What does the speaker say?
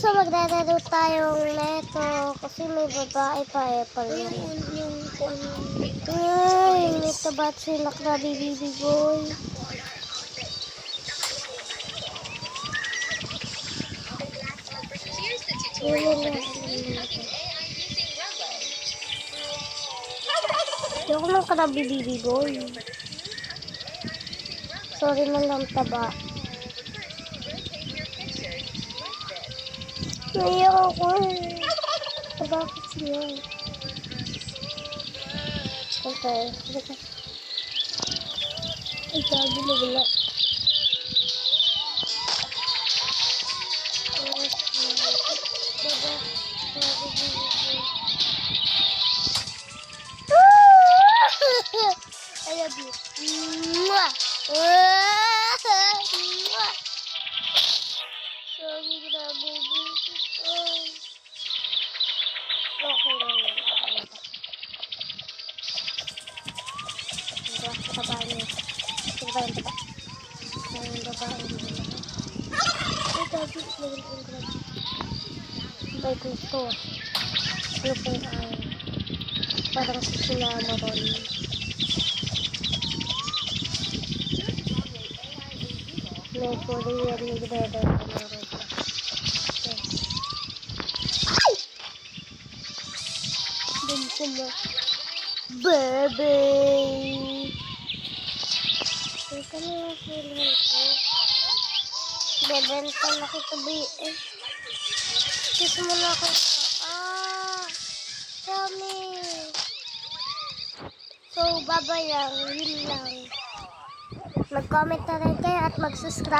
So, maglalaro tayong neto kasi may babae pa pala. Yung kung ano. Ay, neto ba't sila Krabby Baby Boy? Ayoko ng Krabby Baby Boy. Sorry na lang, taba. Naiyak ako. Bakit sila? Okay. Ay, sabi na wala. I love you. Mwah! Mwah! Sorry, grabe. Okay lang yun. Ang baba niya. Ito ba yung baba? Yung baba ang baba. Ay, gabi. Lagyan ko yung grabe. Bay ko ito. Ano po yung ayaw? Parang sinama ron. May Korean nagdadala na rin. Ay! Dun sila. Bebe! Teka na lang sila ko. Bebenta na kita BS. Kiss mo na ako. Yummy! So, babay lang. Yun lang. Mag-comment na rin kayo at mag-subscribe.